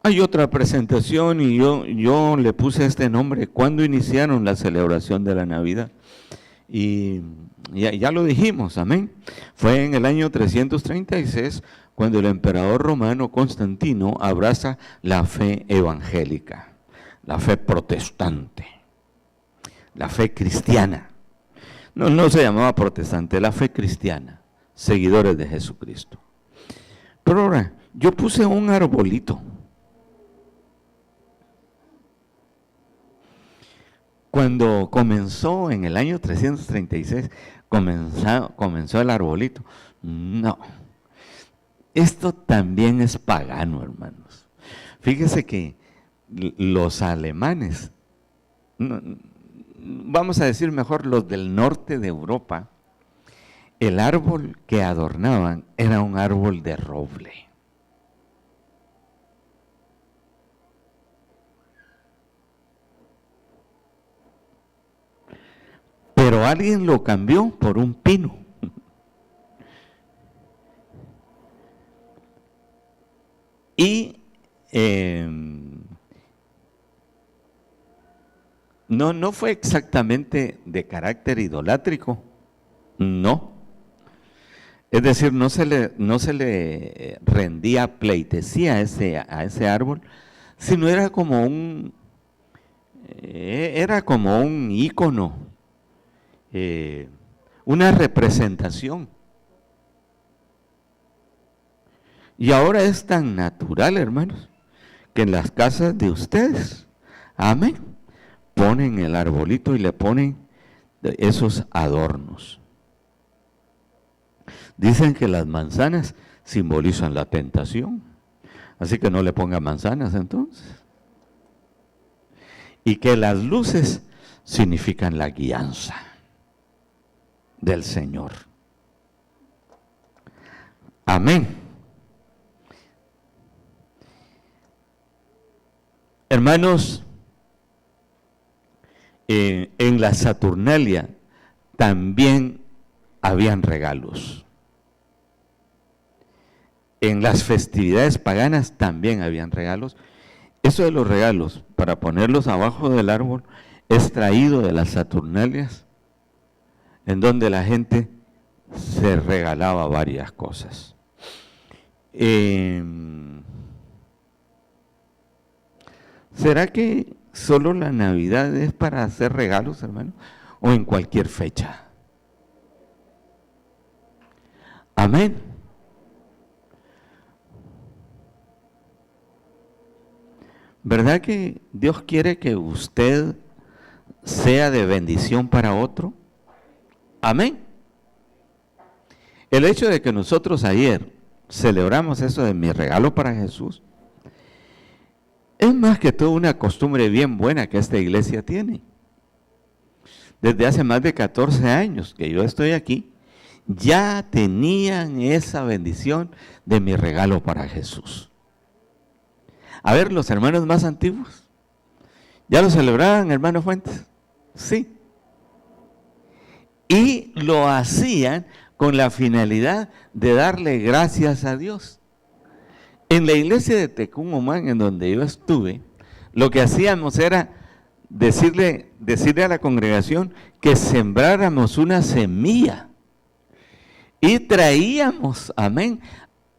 Hay otra presentación y yo le puse este nombre cuando iniciaron la celebración de la Navidad. Y ya lo dijimos, amén. Fue en el año 336 cuando el emperador romano Constantino abraza la fe evangélica, la fe protestante, la fe cristiana. No se llamaba protestante, la fe cristiana, seguidores de Jesucristo. Pero ahora, yo puse un arbolito. Cuando comenzó en el año 336, comenzó el arbolito. No, esto también es pagano, hermanos. Fíjese que los alemanes, vamos a decir mejor los del norte de Europa, el árbol que adornaban era un árbol de roble. Pero alguien lo cambió por un pino. Y no fue exactamente de carácter idolátrico, no. Es decir, no se le rendía pleitesía a ese árbol, sino era como un ícono. Una representación. Y ahora es tan natural, hermanos, que en las casas de ustedes, amén, ponen el arbolito y le ponen esos adornos. Dicen que las manzanas simbolizan la tentación, así que no le pongan manzanas entonces. Y que las luces significan la guianza del Señor. Amén. Hermanos, en la Saturnalia también habían regalos. En las festividades paganas también habían regalos. Eso de los regalos, para ponerlos abajo del árbol, es traído de las Saturnalias, en donde la gente se regalaba varias cosas. ¿Será que solo la Navidad es para hacer regalos, hermano? ¿O en cualquier fecha? Amén. ¿Verdad que Dios quiere que usted sea de bendición para otro? Amén. El hecho de que nosotros ayer celebramos eso de mi regalo para Jesús, Es más que todo una costumbre bien buena que esta iglesia tiene. Desde hace más de 14 años que yo estoy aquí, ya tenían esa bendición de mi regalo para Jesús. A ver, los hermanos más antiguos, ¿ya lo celebraban, hermano Fuentes? Sí. Y lo hacían con la finalidad de darle gracias a Dios. En la iglesia de Tecumumán, en donde yo estuve, lo que hacíamos era decirle a la congregación que sembráramos una semilla. Y traíamos, amén,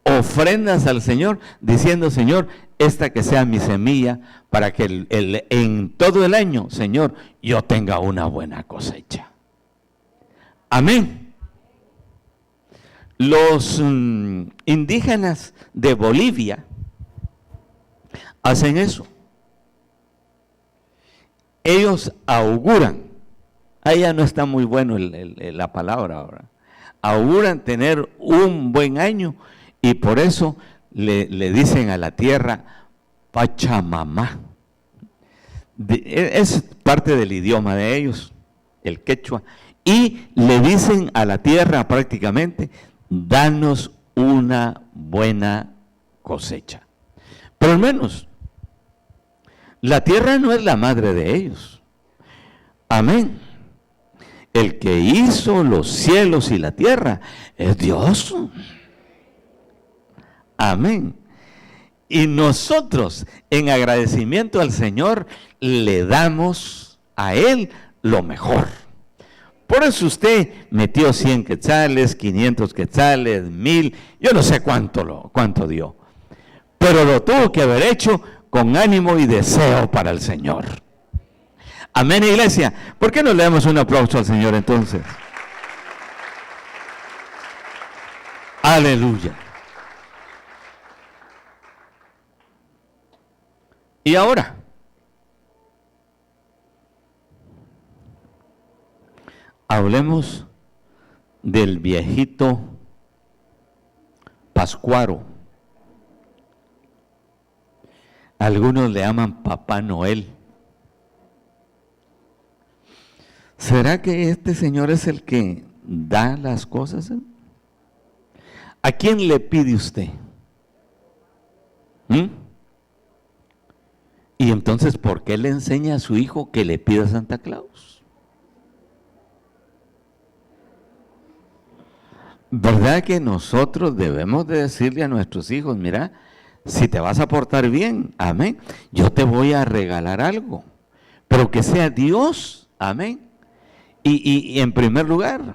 ofrendas al Señor, diciendo, Señor, esta que sea mi semilla, para que en todo el año, Señor, yo tenga una buena cosecha. Amén. Los indígenas de Bolivia hacen eso. Ellos auguran, ahí ya no está muy bueno la palabra ahora, auguran tener un buen año y por eso le dicen a la tierra Pachamama. Es parte del idioma de ellos, el quechua, y le dicen a la tierra prácticamente, danos una buena cosecha. Pero al menos, la tierra no es la madre de ellos. Amén. El que hizo los cielos y la tierra es Dios. Amén. Y nosotros, en agradecimiento al Señor, le damos a Él lo mejor. Por eso usted metió 100 quetzales, 500 quetzales, 1000, yo no sé cuánto dio. Pero lo tuvo que haber hecho con ánimo y deseo para el Señor. Amén, iglesia. ¿Por qué no le damos un aplauso al Señor entonces? Aleluya. Y ahora, hablemos del viejito Pascuaro. Algunos le llaman Papá Noel. ¿Será que este señor es el que da las cosas? ¿A quién le pide usted? Y entonces, ¿por qué le enseña a su hijo que le pida a Santa Claus? ¿Verdad que nosotros debemos de decirle a nuestros hijos, mira, si te vas a portar bien, amén, yo te voy a regalar algo, pero que sea Dios, amén, y en primer lugar.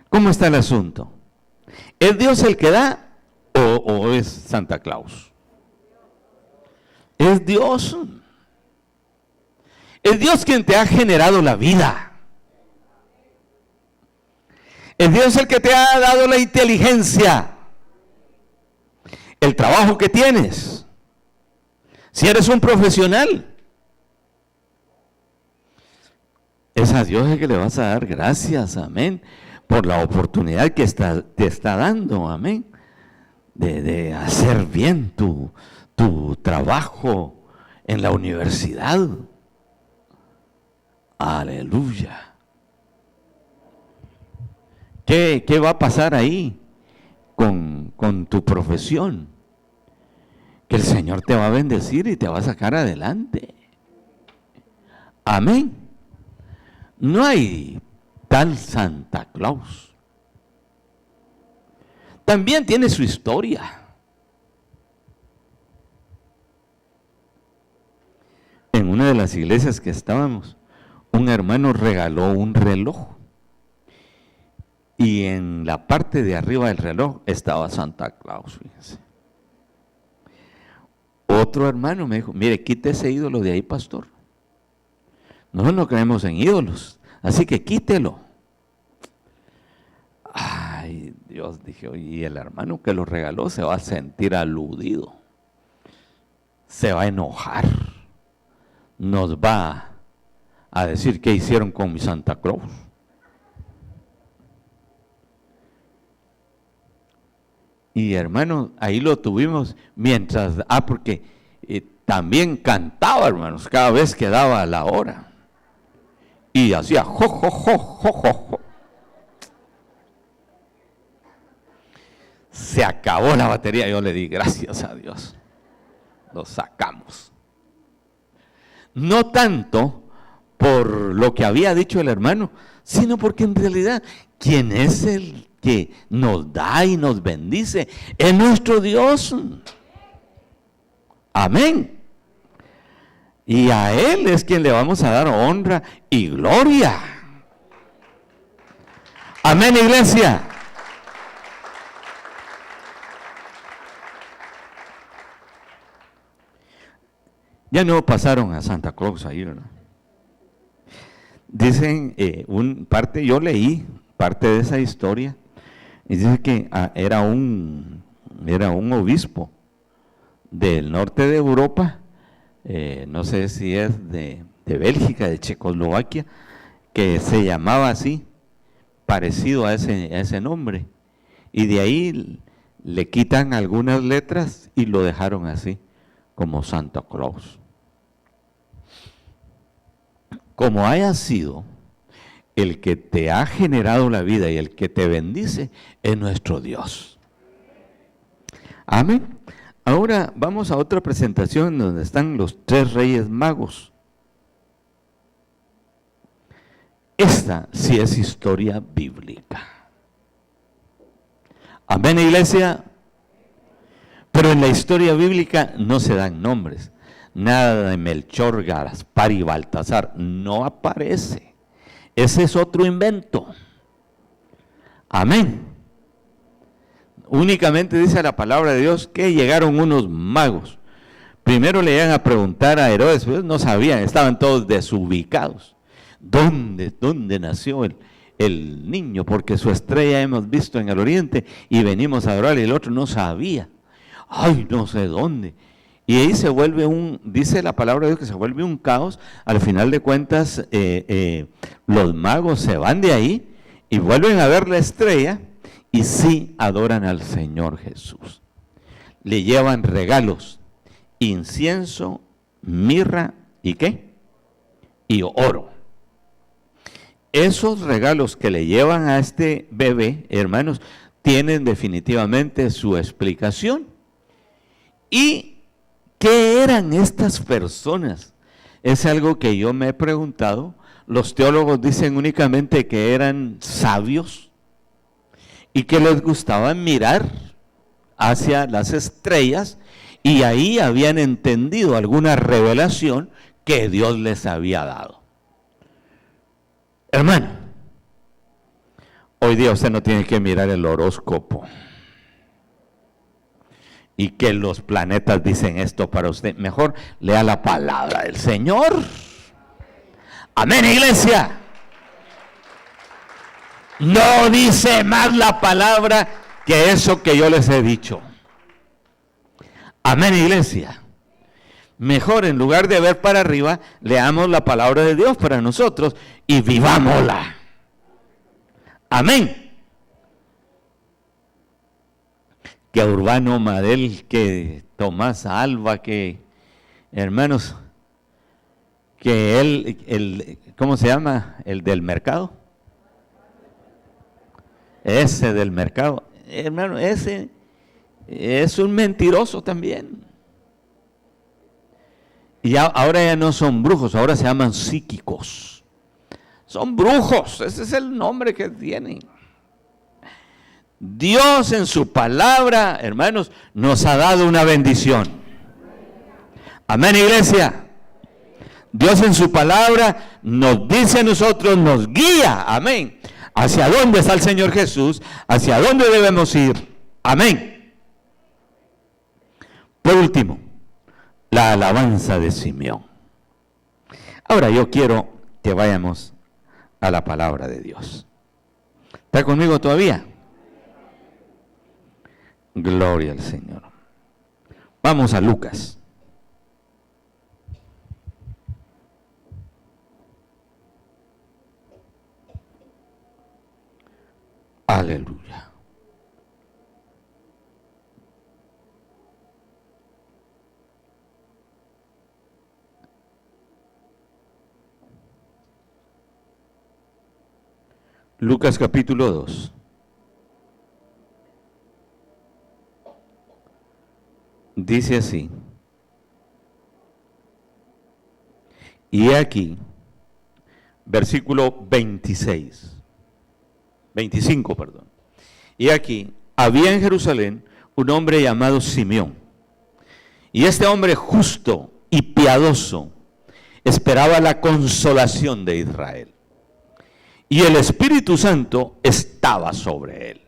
¿Cómo está el asunto? ¿Es Dios el que da o es Santa Claus? Es Dios. Es Dios quien te ha generado la vida. Es Dios el que te ha dado la inteligencia, el trabajo que tienes. Si eres un profesional, es a Dios el que le vas a dar gracias, amén, por la oportunidad que te está dando, amén, de hacer bien tu trabajo en la universidad. Aleluya. ¿Qué va a pasar ahí con tu profesión? Que el Señor te va a bendecir y te va a sacar adelante. Amén. No hay tal Santa Claus. También tiene su historia. En una de las iglesias que estábamos, un hermano regaló un reloj. Y en la parte de arriba del reloj estaba Santa Claus, fíjense. Otro hermano me dijo, mire, quite ese ídolo de ahí, pastor. Nosotros no creemos en ídolos, así que quítelo. Ay, Dios, dije, y el hermano que lo regaló se va a sentir aludido. Se va a enojar. Nos va a decir qué hicieron con mi Santa Claus. Y hermano, ahí lo tuvimos mientras, porque también cantaba, hermanos, cada vez que daba la hora. Y hacía jo, jo, jo, jo, jo, jo. Se acabó la batería, yo le di gracias a Dios. Lo sacamos. No tanto por lo que había dicho el hermano, sino porque en realidad, ¿quién es el que nos da y nos bendice? Es nuestro Dios. Amén. Y a Él es quien le vamos a dar honra y gloria. Amén, iglesia. Ya no pasaron a Santa Claus ahí, ¿verdad? Dicen, yo leí parte de esa historia, y dice que era un obispo del norte de Europa, no sé si es de Bélgica, de Checoslovaquia, que se llamaba así, parecido a ese nombre, y de ahí le quitan algunas letras y lo dejaron así, como Santa Claus. Como haya sido, el que te ha generado la vida y el que te bendice es nuestro Dios. Amén. Ahora vamos a otra presentación donde están los 3 reyes magos. Esta sí es historia bíblica. Amén, iglesia. Pero en la historia bíblica no se dan nombres. Nada de Melchor, Gaspar y Baltasar no aparece. Ese es otro invento. Amén. Únicamente dice la palabra de Dios que llegaron unos magos. Primero le iban a preguntar a Herodes, pues no sabían, estaban todos desubicados. ¿Dónde nació el niño? Porque su estrella hemos visto en el oriente y venimos a adorar, y el otro no sabía. Ay, no sé dónde. Y ahí se vuelve dice la palabra de Dios que se vuelve un caos. Al final de cuentas, los magos se van de ahí y vuelven a ver la estrella y sí adoran al Señor Jesús. Le llevan regalos, incienso, mirra y ¿qué? Y oro. Esos regalos que le llevan a este bebé, hermanos, tienen definitivamente su explicación. ¿Y qué eran estas personas? Es algo que yo me he preguntado. Los teólogos dicen únicamente que eran sabios y que les gustaba mirar hacia las estrellas y ahí habían entendido alguna revelación que Dios les había dado. Hermano, hoy día usted no tiene que mirar el horóscopo y que los planetas dicen esto para usted. Mejor lea la palabra del Señor. Amén, iglesia. No dice más la palabra que eso que yo les he dicho. Amén, iglesia. Mejor, en lugar de ver para arriba, leamos la palabra de Dios para nosotros y vivámosla. Amén. Que Urbano Madel, que Tomás Alba, que hermanos, que él, ¿cómo se llama? El del mercado. Ese del mercado, hermano, ese es un mentiroso también. Y ahora ya no son brujos, ahora se llaman psíquicos. Son brujos, ese es el nombre que tienen. Dios en su palabra, hermanos, nos ha dado una bendición. Amén, iglesia. Dios en su palabra nos dice a nosotros, nos guía, amén, hacia dónde está el Señor Jesús, hacia dónde debemos ir. Amén. Por último, la alabanza de Simeón. Ahora yo quiero que vayamos a la palabra de Dios. ¿Está conmigo todavía? Gloria al Señor. Vamos a Lucas. Aleluya. Lucas capítulo 2. Dice así. Y aquí, versículo 25, perdón. Y aquí, había en Jerusalén un hombre llamado Simeón. Y este hombre justo y piadoso esperaba la consolación de Israel. Y el Espíritu Santo estaba sobre él.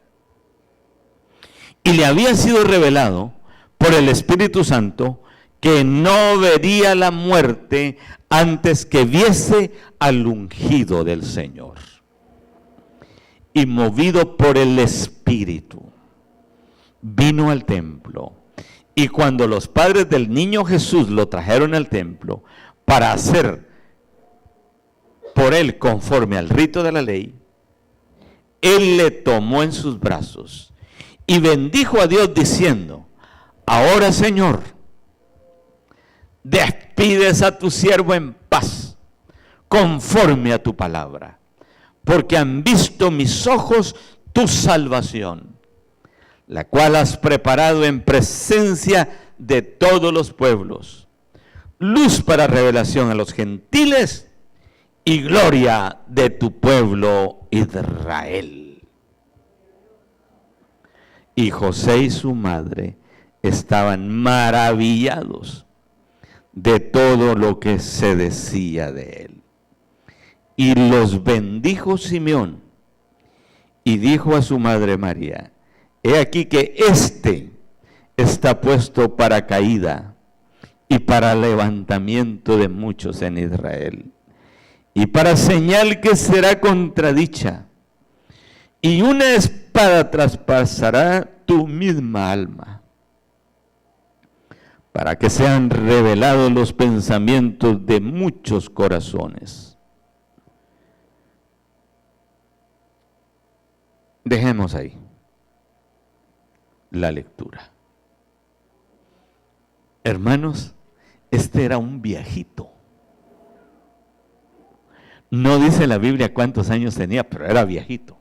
Y le había sido revelado por el Espíritu Santo que no vería la muerte antes que viese al ungido del Señor. Y movido por el Espíritu, vino al templo. Y cuando los padres del niño Jesús lo trajeron al templo para hacer por él conforme al rito de la ley, él le tomó en sus brazos y bendijo a Dios diciendo: ahora, Señor, despides a tu siervo en paz, conforme a tu palabra, porque han visto mis ojos tu salvación, la cual has preparado en presencia de todos los pueblos, luz para revelación a los gentiles y gloria de tu pueblo Israel. Y José y su madre estaban maravillados de todo lo que se decía de él. Y los bendijo Simeón y dijo a su madre María: he aquí que éste está puesto para caída y para levantamiento de muchos en Israel, y para señal que será contradicha, y una espada traspasará tu misma alma, para que sean revelados los pensamientos de muchos corazones. Dejemos ahí la lectura. Hermanos, este era un viejito. No dice la Biblia cuántos años tenía, pero era viejito.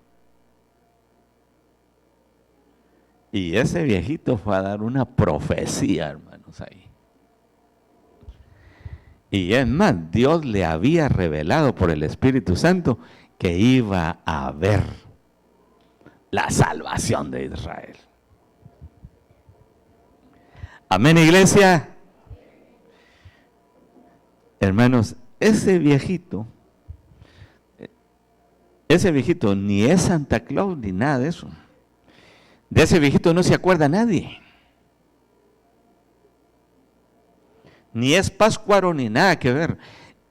Y ese viejito fue a dar una profecía, hermanos, ahí. Y es más, Dios le había revelado por el Espíritu Santo que iba a haber la salvación de Israel. Amén, iglesia. Hermanos, ese viejito ni es Santa Claus ni nada de eso. De ese viejito no se acuerda nadie. Ni es Páscuaro ni nada que ver.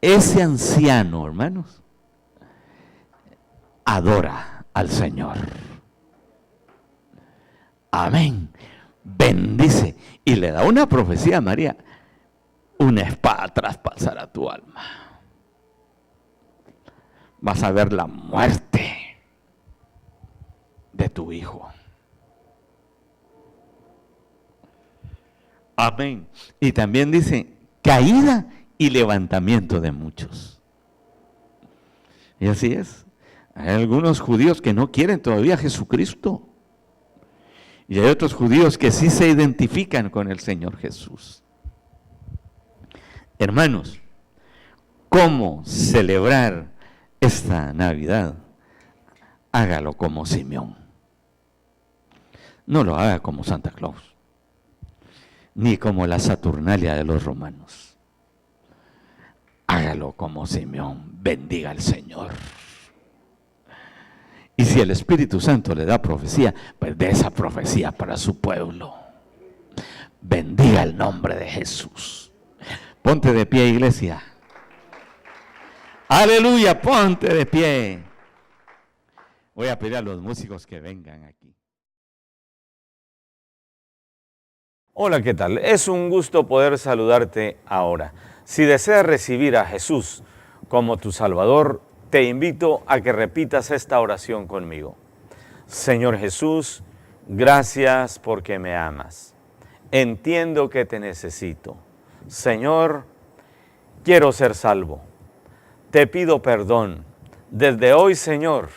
Ese anciano, hermanos, adora al Señor. Amén. Bendice. Y le da una profecía a María: una espada traspasará tu alma. Vas a ver la muerte de tu hijo. Amén. Y también dice: caída y levantamiento de muchos. Y así es. Hay algunos judíos que no quieren todavía a Jesucristo. Y hay otros judíos que sí se identifican con el Señor Jesús. Hermanos, ¿cómo celebrar esta Navidad? Hágalo como Simeón. No lo haga como Santa Claus, ni como la Saturnalia de los romanos. Hágalo como Simeón. Bendiga al Señor. Y si el Espíritu Santo le da profecía, pues dé esa profecía para su pueblo. Bendiga el nombre de Jesús. Ponte de pie, iglesia. Aleluya, ponte de pie. Voy a pedir a los músicos que vengan aquí. Hola, ¿qué tal? Es un gusto poder saludarte ahora. Si deseas recibir a Jesús como tu Salvador, te invito a que repitas esta oración conmigo. Señor Jesús, gracias porque me amas. Entiendo que te necesito. Señor, quiero ser salvo. Te pido perdón. Desde hoy, Señor,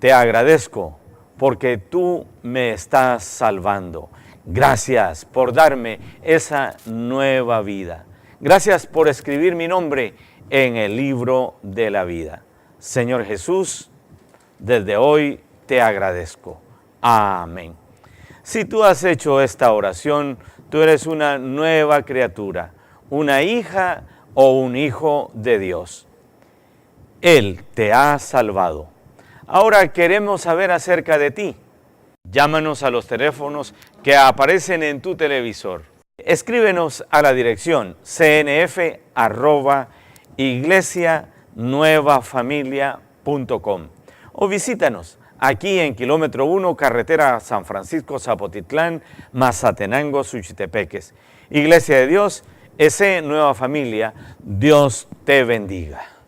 te agradezco porque tú me estás salvando. Gracias por darme esa nueva vida. Gracias por escribir mi nombre en el libro de la vida. Señor Jesús, desde hoy te agradezco. Amén. Si tú has hecho esta oración, tú eres una nueva criatura, una hija o un hijo de Dios. Él te ha salvado. Ahora queremos saber acerca de ti. Llámanos a los teléfonos que aparecen en tu televisor. Escríbenos a la dirección cnf@iglesianuevafamilia.com o visítanos aquí en kilómetro 1, carretera San Francisco Zapotitlán, Mazatenango, Suchitepeques. Iglesia de Dios, Nueva Familia, Dios te bendiga.